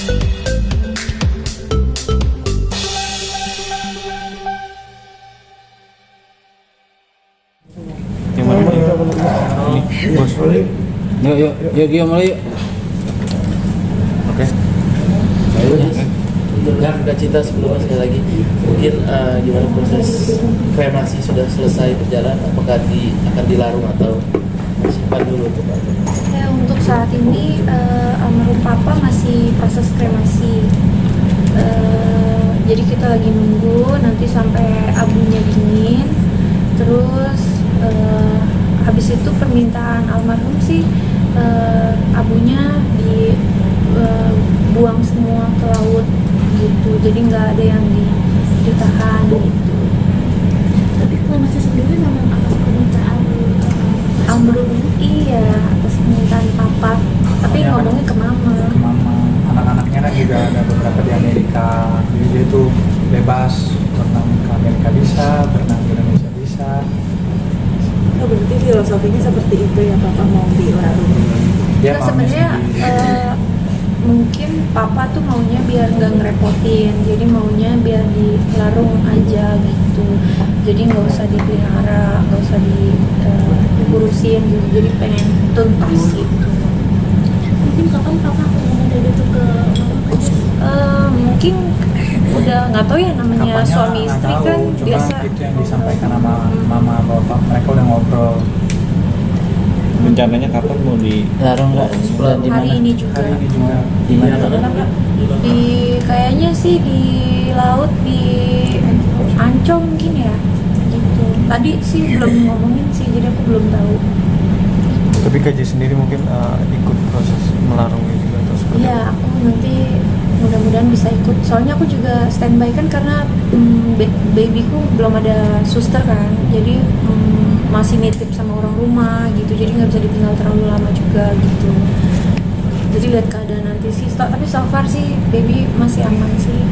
Yang mana ini bos? Yuk mulai yuk. Oke. Ayo. Nah, Kak Cinta sebelumnya sekali lagi mungkin gimana proses kremasi sudah selesai berjalan, apakah akan dilarung atau simpan dulu untuk Ya, untuk saat ini almarhum papa masih proses kremasi. Jadi kita lagi nunggu nanti sampai abunya dingin. Terus habis itu permintaan almarhum sih abunya dibuang semua ke laut gitu. Jadi nggak ada yang ditahan gitu. Tapi kremasi sendiri memang atas permintaan Almarhum iya atas permintaan papa. Tapi Soalnya kan ngomongnya ke mama. ke mama, anak-anaknya kan juga ada beberapa di Amerika, jadi dia tuh bebas berenang ke Amerika bisa, berenang di Indonesia bisa. Oh, berarti filosofinya seperti itu ya, papa mau dilarung. Dia Nah, sebenarnya mungkin papa tuh maunya biar nggak ngerepotin, jadi maunya biar dilarung aja gitu. Jadi nggak usah dipelihara, nggak usah diurusin gitu. Jadi pengen tuntas gitu. Mungkin kapan papa akan ngomong kayak gitu ke mama aja? Mungkin udah nggak tahu ya, namanya kapannya suami nggak istri tahu, kan cuma biasa. itu yang disampaikan sama mama bapak, mereka udah ngobrol. Rencananya kapan mau dilarung nggak? setelah Di Hari mana? ini juga. Hari ini juga Di mana? Di kayaknya sih di laut di Ancol mungkin ya gitu. Tadi sih belum ngomongin sih, jadi aku belum tahu. Tapi KJ sendiri mungkin ikut proses melarungnya juga atau seperti Iya, aku nanti mudah-mudahan bisa ikut. Soalnya aku juga standby kan karena babyku belum ada suster kan. Jadi masih nitip sama orang rumah gitu. Jadi nggak bisa ditinggal terlalu lama juga gitu. Jadi lihat keadaan nanti sih. Tapi so far sih baby masih aman sih.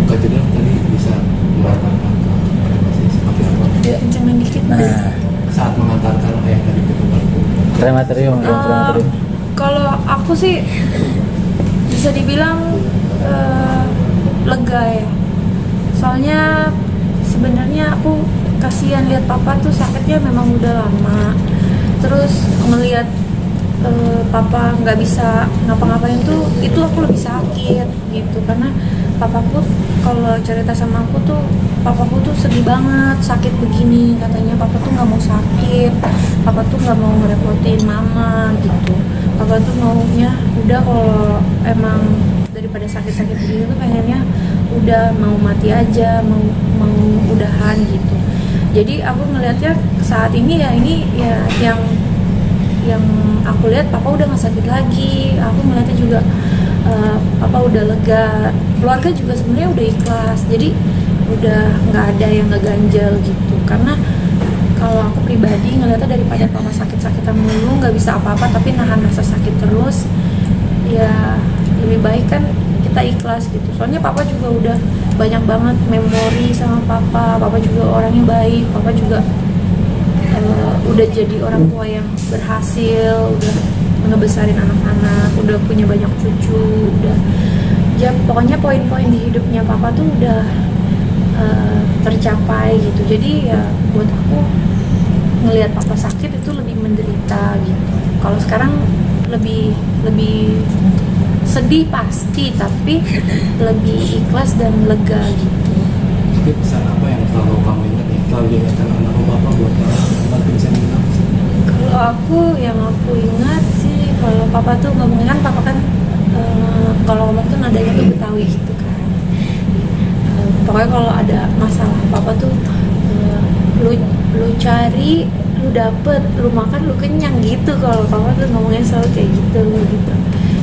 Kak Cinta tadi bisa mengatakan kremasi seperti apa? Ya, kencengin dikit Nah, Mas. saat mengantarkan ayah tadi ke tempat Krematorium. Kalau aku sih bisa dibilang lega ya. Soalnya sebenarnya aku kasihan lihat papa tuh sakitnya memang udah lama. Terus ngelihat papa nggak bisa ngapa-ngapain tuh, itu aku lebih sakit gitu. Karena papaku kalau cerita sama aku tuh, papaku tuh sedih banget sakit begini. Katanya papa tuh nggak mau sakit, papa tuh nggak mau ngerepotin mama gitu. Papa tuh maunya udah kalau emang daripada sakit-sakit begini tuh pengennya udah mau mati aja, mau udahan gitu. Jadi aku ngelihatnya saat ini ya yang aku lihat papa udah nggak sakit lagi. Aku ngelihatnya juga papa udah lega, keluarga juga sebenarnya udah ikhlas. Jadi udah nggak ada yang ngeganjel gitu. Karena kalau aku pribadi ngelihatnya daripada papa sakit-sakitan mulu nggak bisa apa-apa tapi nahan rasa sakit terus, ya lebih baik kan kita ikhlas gitu. Soalnya papa juga udah banyak banget memori sama papa juga orangnya baik, papa juga udah jadi orang tua yang berhasil, udah ngebesarin anak-anak, udah punya banyak cucu, udah ya pokoknya poin-poin di hidupnya papa tuh udah tercapai gitu. Jadi ya buat aku ngelihat papa sakit itu lebih menderita gitu. Kalau sekarang lebih sedih pasti, tapi lebih ikhlas dan lega gitu. Tapi pesan apa yang selalu kamu ingat nih, selalu diingatkan almarhum bapak buat kamu bisa mengingat? Kalau aku yang aku ingat sih, kalau papa tuh ngomongnya kan papa kan kalau ngomong tuh nadanya tuh Betawi gitu kan. Pokoknya kalau ada masalah papa tuh lu cari, lu dapet, lu makan, lu kenyang gitu. Kalau papa tuh ngomongnya selalu kayak gitu.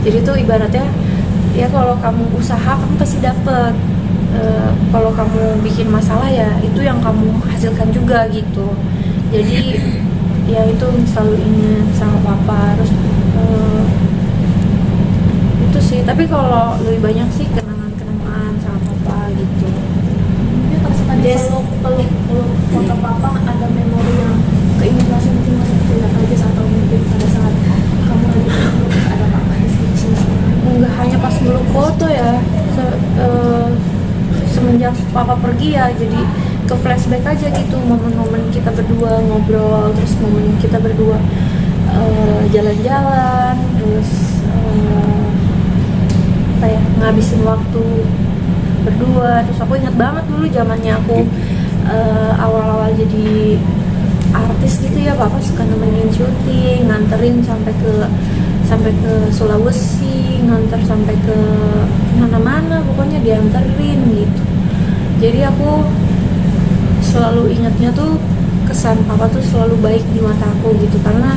Jadi tuh ibaratnya ya kalau kamu usaha kamu pasti dapet. Kalau kamu bikin masalah ya itu yang kamu hasilkan juga gitu. Jadi ya itu selalu ingat sama papa. Terus itu sih. Tapi kalau lebih banyak sih kenangan sama papa gitu. Ya pas tadi peluk foto papa, ada memori yang keinget masa mungkin masa kecil aja, atau mungkin pada saat semenjak papa pergi ya jadi ke flashback aja gitu momen-momen kita berdua ngobrol, terus momen kita berdua jalan-jalan, terus apa ya, ngabisin waktu berdua. Terus aku ingat banget dulu zamannya aku awal-awal jadi artis gitu ya, papa suka nemenin syuting, nganterin sampai ke Sulawesi, nganter sampai ke mana-mana, pokoknya dianterin gitu. Jadi aku selalu ingatnya tuh kesan papa tuh selalu baik di mata aku gitu, karena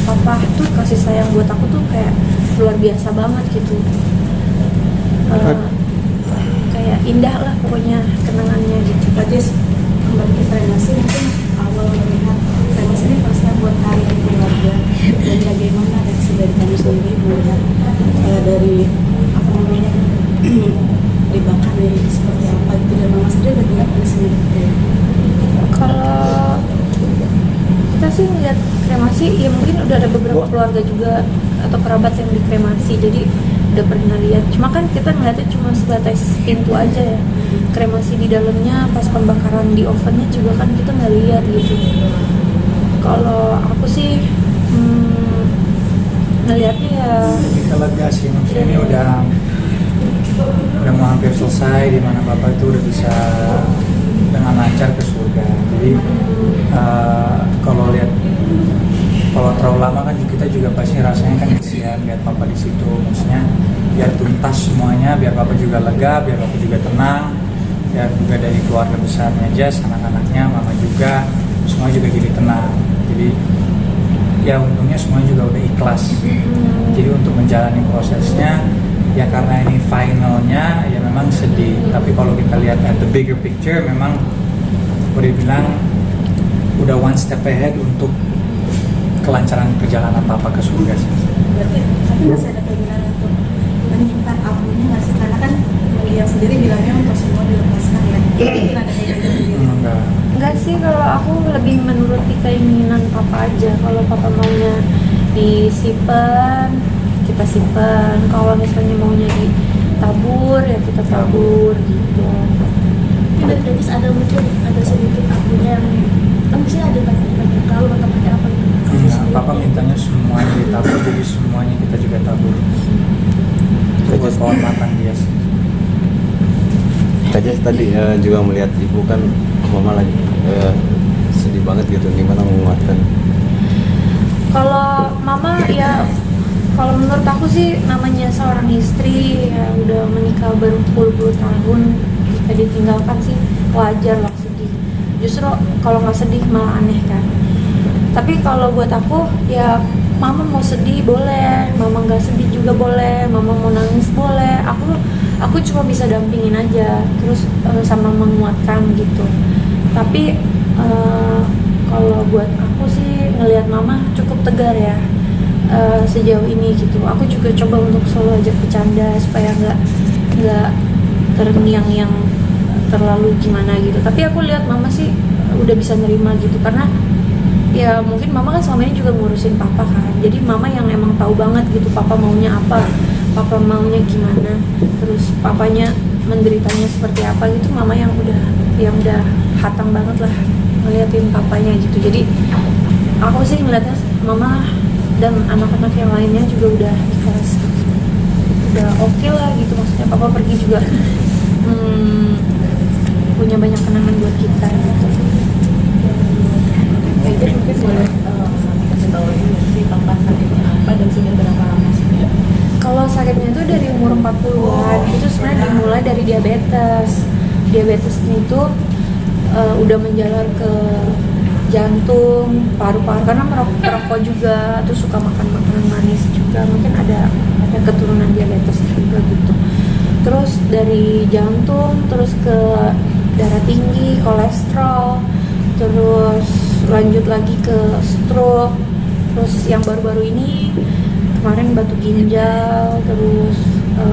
papa tuh kasih sayang buat aku tuh kayak luar biasa banget gitu. Kayak indah lah pokoknya kenangannya gitu. Pak Jess, kembali ke kremasi, mungkin awal melihat kremasi ini pasti buat hari keluarga, dan bagaimana reaksi dari kamu sendiri melihat dari apa namanya dibakar ini seperti apa gitu, dan mama sendiri bagaimana di sini gitu ya? Kalau kita sih ngeliat kremasi ya mungkin udah ada beberapa keluarga juga atau kerabat yang dikremasi, jadi udah pernah lihat. Cuma kan kita ngeliatnya cuma sebatas pintu aja ya. Kremasi di dalamnya pas pembakaran di ovennya juga kan kita nggak lihat gitu. Kalau aku sih ngeliatnya ya Lebih ke lega sih, maksudnya ini udah mau hampir selesai, di mana bapak itu udah bisa dengan lancar ke surga. Jadi kalau terlalu lama kan kita juga pasti rasanya kan kesian lihat papa di situ. Maksudnya biar tuntas semuanya, biar papa juga lega, biar papa juga tenang, biar juga dari keluarga besarnya Jess, anak-anaknya, mama juga, semua juga jadi tenang. Jadi ya untungnya semua juga udah ikhlas. Jadi untuk menjalani prosesnya ya, karena ini finalnya ya memang sedih, tapi kalau kita lihat at the bigger picture memang boleh bilang udah one step ahead untuk kelancaran perjalanan papa ke surga sih. Berarti tapi masih ada keinginan untuk menyimpan abunya nggak sih? Karena kan beliau sendiri bilangnya untuk semua dilepaskan ya. Mungkin ada keinginan sendiri. enggak sih, kalau aku lebih menuruti keinginan papa aja. Kalau papa maunya disimpan, kita simpan. Kalau misalnya maunya ditabur ya kita tabur gitu. Tidak kritis ada mungkin ada sedikit abunya yang kan misalnya ada banyak kalau atau pakai apa gitu. Papa mintanya semuanya ditabur, jadi semuanya kita juga tabur. Itu buat kehormatan dia sih. Kak Jess tadi juga melihat ibu kan, mama lagi sedih banget gitu, gimana menguatkan? Kalau mama ya, kalau menurut aku sih namanya seorang istri ya udah menikah berpuluh-puluh tahun, jika ditinggalkan sih wajar lah sedih. Justru kalau nggak sedih malah aneh kan. Tapi kalau buat aku ya, mama mau sedih boleh, mama nggak sedih juga boleh, mama mau nangis boleh. Aku cuma bisa dampingin aja, terus sama menguatkan gitu. Tapi kalau buat aku sih ngelihat mama cukup tegar ya sejauh ini gitu. Aku juga coba untuk selalu ajak bercanda supaya nggak terngiang-ngiang terlalu gimana gitu. Tapi aku lihat mama sih udah bisa nerima gitu, karena ya mungkin mama kan selama ini juga ngurusin papa kan. Jadi mama yang emang tahu banget gitu papa maunya apa, papa maunya gimana, terus papanya menderitanya seperti apa gitu. Mama yang udah hatang banget lah ngeliatin papanya gitu. Jadi aku sih ngeliatnya mama dan anak-anak yang lainnya juga udah ikhlas gitu. Udah oke lah gitu, maksudnya papa pergi juga punya banyak kenangan buat kita gitu. Jadi mungkin boleh kasih tahu ini sih papa sakitnya apa dan sudah berapa lama sih? Kalau sakitnya itu dari umur 40-an, itu sebenarnya dimulai dari diabetes. Diabetesnya itu udah menjalar ke jantung, paru-paru, karena merokok juga, terus suka makan makanan manis juga, mungkin ada keturunan diabetes juga gitu. Terus dari jantung, terus ke darah tinggi, kolesterol, terus lanjut lagi ke stroke, terus yang baru-baru ini kemarin batu ginjal, terus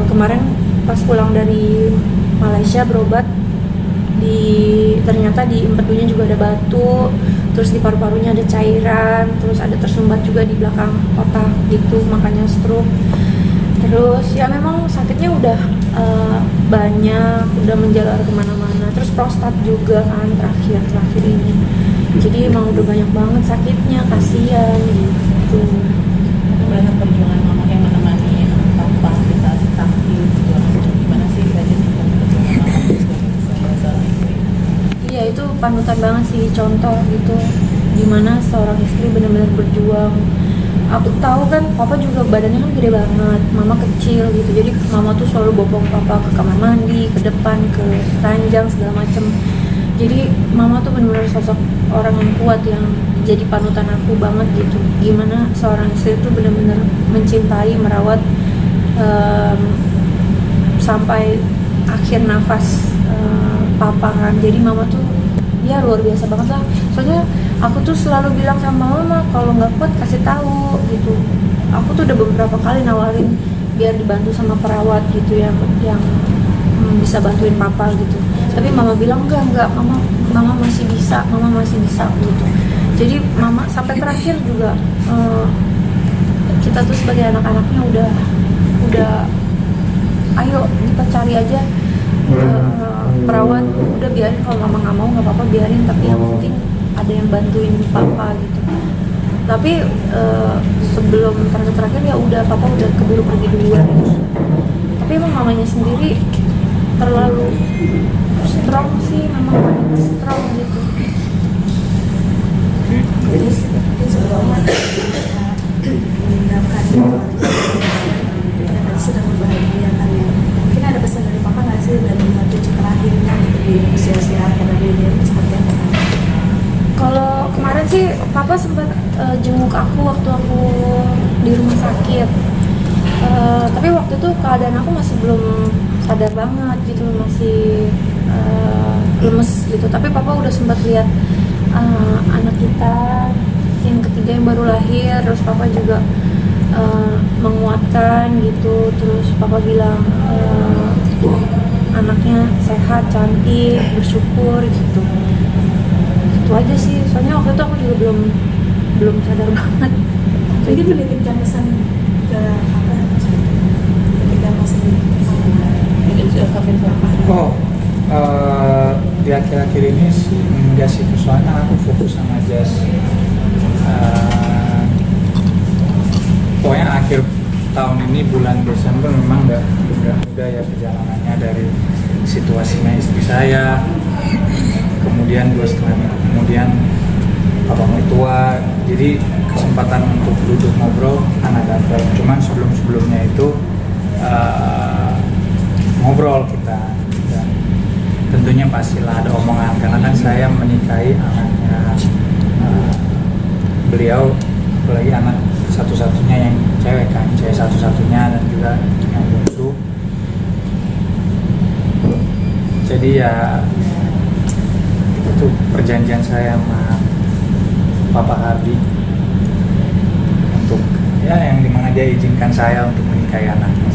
kemarin pas pulang dari Malaysia berobat ternyata di empedunya juga ada batu, terus di paru-parunya ada cairan, terus ada tersumbat juga di belakang otak gitu, makanya stroke. Terus ya memang sakitnya udah banyak, udah menjalar kemana-mana, terus prostat juga kan terakhir ini, jadi emang udah banyak banget sakitnya, kasihan gitu. Banyak perjuangan mama yang menemani papa di saat sakit. Gimana sih perjuangan mama seorang istri? Iya, itu panutan banget sih, contoh gitu gimana seorang istri benar-benar berjuang. Aku tahu kan papa juga badannya kan gede banget, mama kecil gitu, jadi mama tuh selalu bopong papa ke kamar mandi, ke depan, ke ranjang segala macem. Jadi mama tuh benar-benar sosok orang yang kuat, yang jadi panutan aku banget gitu. Gimana seorang istri tuh benar-benar mencintai, merawat sampai akhir nafas papa kan. Jadi mama tuh ya luar biasa banget lah. Soalnya aku tuh selalu bilang sama mama, kalau nggak kuat kasih tahu gitu. Aku tuh udah beberapa kali nawarin biar dibantu sama perawat gitu yang bisa bantuin papa gitu. Tapi mama bilang enggak, mama masih bisa gitu. Jadi mama sampai terakhir juga kita tuh sebagai anak-anaknya udah ayo kita cari aja perawat, udah biarin kalau mama nggak mau nggak apa-apa, biarin, tapi yang penting ada yang bantuin papa gitu. Tapi sebelum terakhir ya udah papa udah keburu pergi duluan gitu. Tapi emang mamanya sendiri terlalu strong sih, memang wanita strong gitu. Jadi sebelumnya meninggalkan keluarga sedang membahagiakan ya. Mungkin ada pesan dari papa nggak sih dari cucu terakhirnya di usia-usia akhir dari dia seperti apa? Kalau kemarin sih papa sempat jenguk aku waktu aku di rumah sakit. Tapi waktu itu keadaan aku masih belum sadar banget gitu, masih lemes gitu. Tapi papa udah sempat lihat anak kita yang ketiga yang baru lahir, terus papa juga menguatkan gitu. Terus papa bilang anaknya sehat, cantik, bersyukur gitu. Itu aja sih, soalnya waktu itu aku juga belum sadar banget. Mungkin menitipkan pesan ke apa ketika masih mungkin sudah kafir papa. Di akhir-akhir ini sih enggak sih, soalnya aku fokus sama jazz. Pokoknya akhir tahun ini bulan Desember memang udah ya perjalanannya, dari situasinya istri saya, kemudian 2,5 minggu kemudian papa mertua, jadi kesempatan untuk duduk ngobrol anak dapat. Cuman sebelumnya itu ngobrol kita, dan tentunya pastilah ada omongan, karena kan saya menikahi anaknya beliau, apalagi anak satu-satunya yang cewek kan, cewek satu-satunya, dan juga yang bungsu. Jadi ya itu perjanjian saya sama Papa Hardi untuk ya yang dimana dia izinkan saya untuk menikahi anaknya.